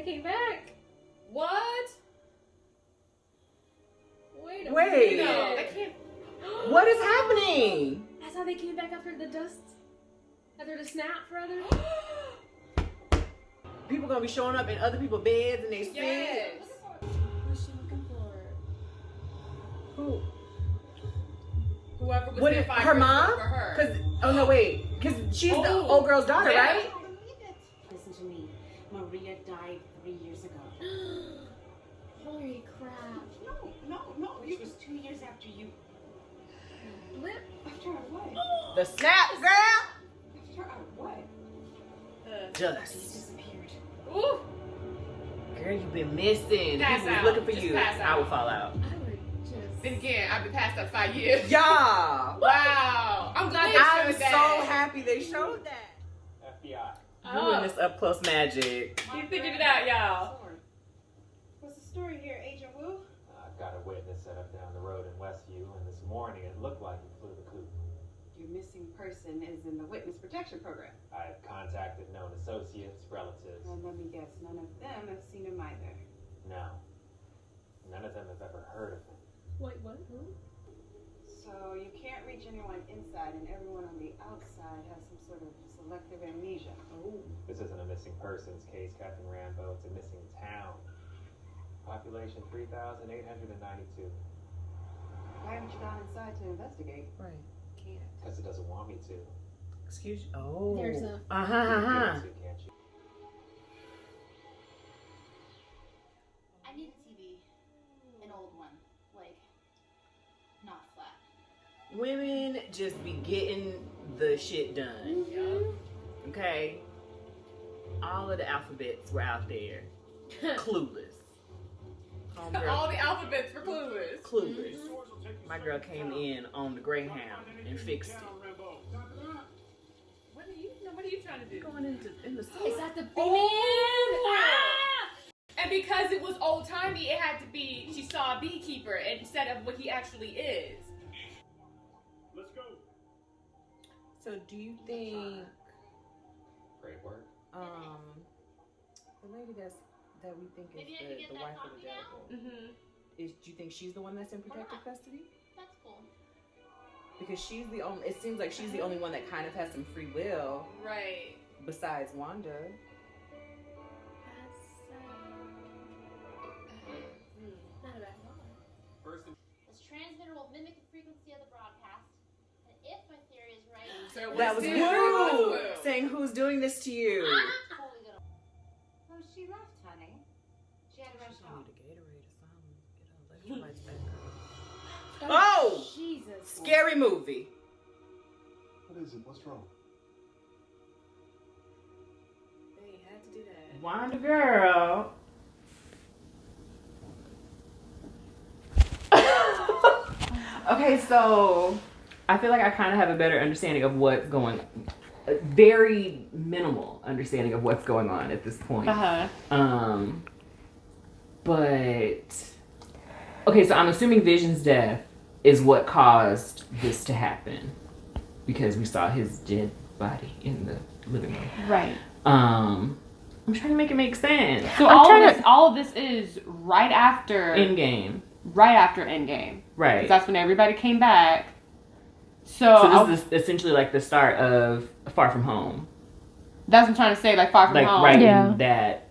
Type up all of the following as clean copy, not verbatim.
came back. What? Wait a Wait. minute. No, that can't. What is happening? That's how they came back after the dust. After the snap, rather. People gonna be showing up in other people's beds and they sleep. Yes. What's she looking for? Who? Whoever was What there is 5 her years mom? for her. Cause she's the old girl's daughter, Yeah. right? Listen to me. Maria died 3 years ago. Holy crap. No. It was 2 years after you. Blip. After I what? The snap, girl. After I what? He Dust. disappeared. Ooh. Girl, you've been missing. Pass People was out. looking for Just you. pass I out. would fall out. I would just. Then again, I've been passed up 5 years. Yeah. Wow. I'm glad they I'm showed that. so happy they showed that. FBI. Doing this up close magic. You figured it out, y'all. What's the story here, Agent Wu? I've got a witness set up down the road in Westview, and this morning it looked like he flew the coop. Your missing person is in the witness protection program. I have contacted known associates, relatives. Well, let me guess, none of them have seen him either. No. None of them have ever heard of him. Wait, what? Who? So you can't reach anyone inside, and everyone on the outside has some sort of selective amnesia. Oh. This isn't a missing persons case, Captain Rambo. It's a missing town. Population 3,892. Why haven't you gone inside to investigate? Right. Can't. Because it doesn't want me to. Excuse you. Oh. There's a- You can get it too, can't you? I need a TV. An old one. Like, not flat. Women just be getting the shit done. Okay? All of the alphabets were out there. Clueless. Homegirl, All the alphabets for clueless. clueless. My girl came in on the Greyhound and fixed it. What are you trying to do? Going in the Is store. that the baby? Oh! And because it was old timey, it had to be she saw a beekeeper instead of what he actually is. Let's go. So do you think Great work. the lady that we think Maybe I is can get the that wife of copy the devil, Mm-hmm. do you think she's the one that's in protective custody? That's cool. Because she's the only, it seems like she's the only one that kind of has some free will Right. besides Wanda. Not a bad one. This transmitter will mimic the frequency of the broadcast. And if my theory is right, So That was Woo! Woo saying, "Who's doing this to you?" totally gonna. Oh, she left, honey. She had to rush I home. need a Gatorade or something. Get her electrolytes back. Oh! Jesus. Scary movie. What is it? What's wrong? They had to do that. Wanda girl. Okay, so I feel like I kind of have a better understanding of what's going on. Very minimal understanding of what's going on at this point. But okay, so I'm assuming Vision's death is what caused this to happen because we saw his dead body in the living room. Right. I'm trying to make it make sense. So all of this is right after Endgame. Endgame. Right. 'Cause that's when everybody came back. So So this is essentially like the start of Far From Home. that's what I'm trying to say, like Far From Like Home. right Yeah. in that.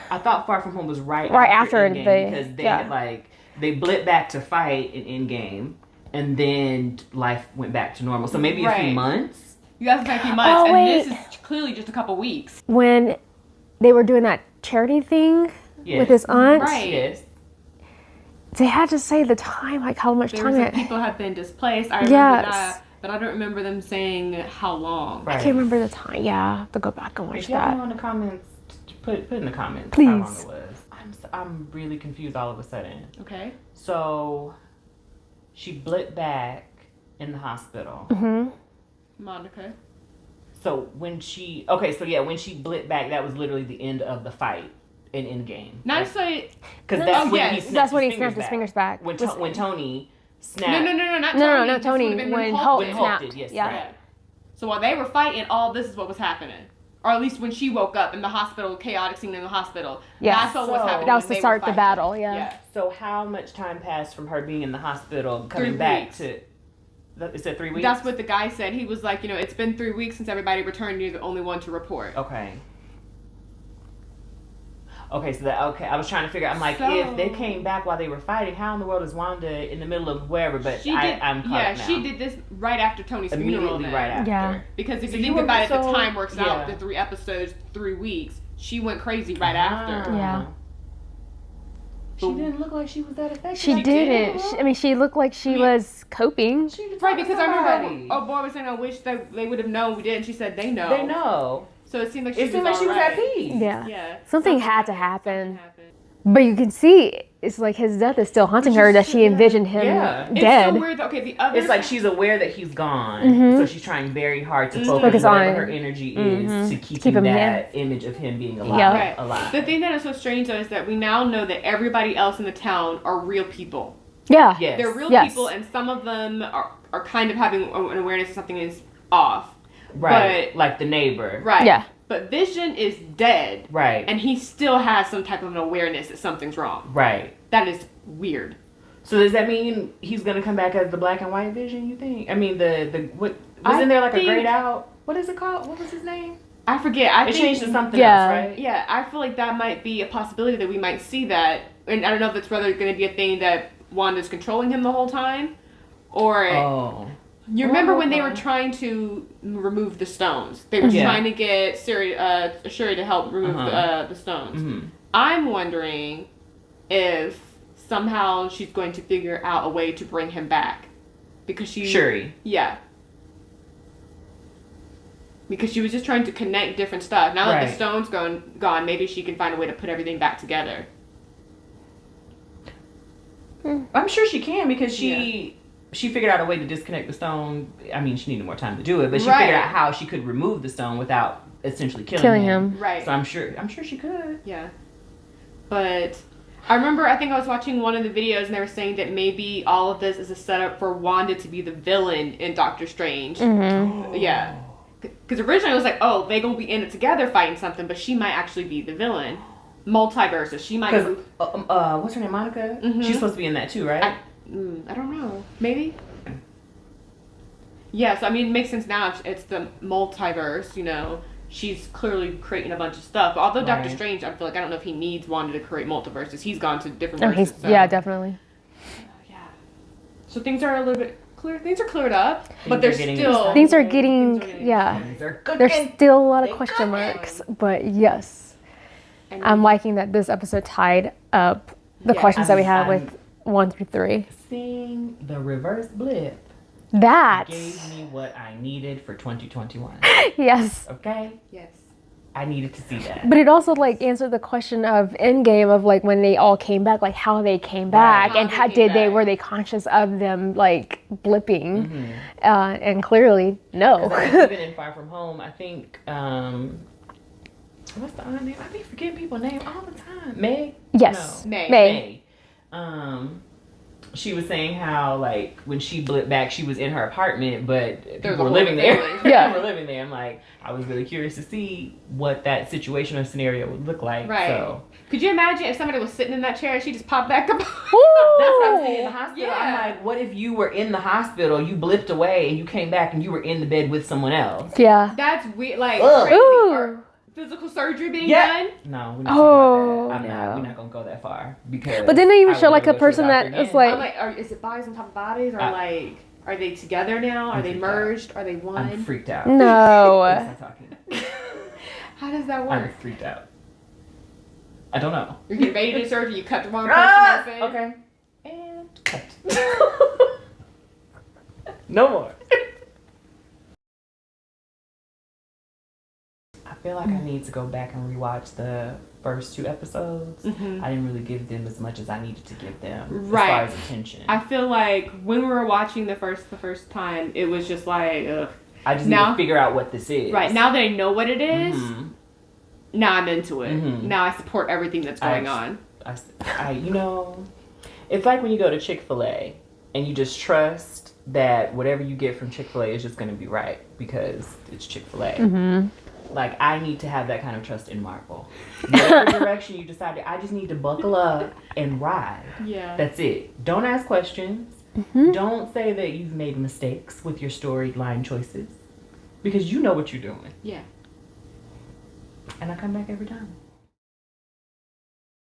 I thought Far From Home was right after Endgame they- because they yeah. had like they blipped back to fight in Endgame, and then life went back to normal. So maybe a few Right. months. You guys have a few months, Oh, and wait. this is clearly just a couple weeks. When they were doing that charity thing Yes. with his aunt, Right. Yes. they had to say the time, like how much There time were some it. people have been displaced. I remember Yes. that, but I don't remember them saying how long. Right. I can't remember the time. Yeah, I have to go back and watch If y'all know that. in the comments, put in the comments how long Please. it was. I'm really confused all of a sudden. Okay. So she blipped back in the hospital. Hmm. Monica. So when she when she blipped back, that was literally the end of the fight in Endgame. Not necessarily. Because that's Oh, when yes. he snapped That's when he his snapped his fingers back. When, Was- when Tony snapped. No, not No, Tony. no, not This would Tony. have been When Hulk Hulk did. When Hulk snapped. did, yes, Yeah. right. So while they were fighting, all this is what was happening. or at least when she woke up in the hospital, chaotic scene in the hospital. Yes. That's what was So- happening. That was when to they start were the fighting. battle, yeah. So how much time passed from her being in the hospital coming 3 back weeks. to? Is it 3 weeks? That's what the guy said. He was like, it's been 3 weeks since everybody returned. You're the only one to report. Okay. Okay, so I was trying to figure out. I'm like, So- if they came back while they were fighting, how in the world is Wanda in the middle of wherever? But I'm caught up now. she did this right after Tony's funeral. Immediately then. right after. Yeah. Because if So you you think were- about it, the so- time works yeah. out. The 3 episodes, 3 weeks. She went crazy right after. Yeah. She didn't look like she was that affected. She didn't. She looked like she was coping. She was Right, talking because to I remember somebody. a boy was saying, I wish they would have known we did. And she said, they know. They know. So it seemed like It seemed like she was at peace. Yeah. Yeah. Something had to happen. Something happened. But you can see it's like his death is still haunting Which her, is- that she envisioned him Yeah. It's dead. so weird. Okay, the other It's like she's aware that he's gone, Mhm. so she's trying very hard to Mhm. focus Focus whatever on- her energy is to keep Keep him that image of him being alive. Yeah. Right. alive. The thing that is so strange though is that we now know that everybody else in the town are real people. Yeah. Yes. They're real Yes. people, and some of them are kind of having an awareness that something is off. Right. But- Like the neighbor. Right. Yeah. But Vision is dead, Right. and he still has some type of an awareness that something's wrong. Right. That is weird. So does that mean he's gonna come back as the black and white Vision? You think? I mean, the what was I in there like a think- grayed out? What is it called? What was his name? I forget. I It think changed to something Yeah. else, right? Yeah, I feel like that might be a possibility that we might see that, and I don't know if it's whether going to be a thing that Wanda's controlling him the whole time, or Oh. you remember when they were okay. trying to remove the stones? They were Yeah. trying to get Shuri to help remove the stones. hmm I'm wondering if somehow she's going to figure out a way to bring him back, because she Shuri. yeah. Because she was just trying to connect different stuff. Now that the Right. stone's gone, maybe she can find a way to put everything back together. I'm sure she can because she figured out a way to disconnect the stone. I mean, she needed more time to do it, but she Right. figured out how she could remove the stone without essentially Killing him. Right. So I'm sure she could. Yeah. But I remember, I think I was watching one of the videos and they were saying that maybe all of this is a setup for Wanda to be the villain in Doctor Strange. Yeah. Because originally I was like, oh, they gonna be in it together fighting something, but she might actually be the villain. Multiverses. She might. Because what's her name, Monica? Mhm. She's supposed to be in that too, right? I don't know. Maybe. Yeah. So I mean, it makes sense now. It's the multiverse. You know, she's clearly creating a bunch of stuff. Although Doctor Right. Strange, I feel like I don't know if he needs Wanda to create multiverses. He's gone to different Oh, verses. he's, so. yeah, definitely. Yeah. So things are a little bit clear. Things are cleared up, but are there's getting still Things are getting, things are getting- yeah. They're cooking. There's still a lot of They question cooking. marks, but yes. and I'm liking that this episode tied up the Yeah. questions that we had I'm- with 1 through 3. Seeing the reverse blip That, gave me what I needed for 2021. yes. Okay? yes. I needed to see that. But it also like answered the question of Endgame of like when they all came back, like how they came back How and they how came back. were they conscious of them like blipping? Mhm. And clearly no. 'Cause I think even in Far From Home, I think what's the other name? I be forgetting people's name all the time. Meg? Yes. No. May. May. She was saying how like when she blipped back, she was in her apartment, but There's people a were whole living there. family. Yeah. People were living there. I'm like, I was really curious to see what that situation or scenario would look like. Right. So Could you imagine if somebody was sitting in that chair and she just popped back up? that's what I'm saying in the hospital. Yeah. I'm like, what if you were in the hospital, you blipped away, and you came back and you were in the bed with someone else? Yeah. That's weird. Like Ugh. crazy. Ooh. Or physical surgery being Yeah. done. No, we're not Oh, talking about that. no. We're not gonna go that far because. But then they even I show would like a never go to person doctor that is again. like, I'm like, is it bodies on top of bodies, or I- like, are they together now? Are I'm they freaked out. merged? Are they one? I'm freaked out. no. Stop talking. How does that I'm work? freaked out. I don't know. You're getting ready to do surgery. You cut the wrong person Ah! open. Okay. And cut. No more. I feel like I need to go back and rewatch the first 2 episodes. Mhm. I didn't really give them as much as I needed to give them Right. as far as attention. I feel like when we were watching the first time, it was just like, ugh. I just need now- to figure out what this is. Right, now that I know what it is, Mhm. now I'm into it. Mhm. Now I support everything that's going on. I, you know, it's like when you go to Chick-fil-A and you just trust that whatever you get from Chick-fil-A is just going to be right because it's Chick-fil-A. Mm-hmm. Like, I need to have that kind of trust in Marvel. Whatever direction you decided, I just need to buckle up and ride. Yeah. That's it. Don't ask questions. Don't say that you've made mistakes with your storyline choices. Because you know what you're doing. Yeah. And I come back every time.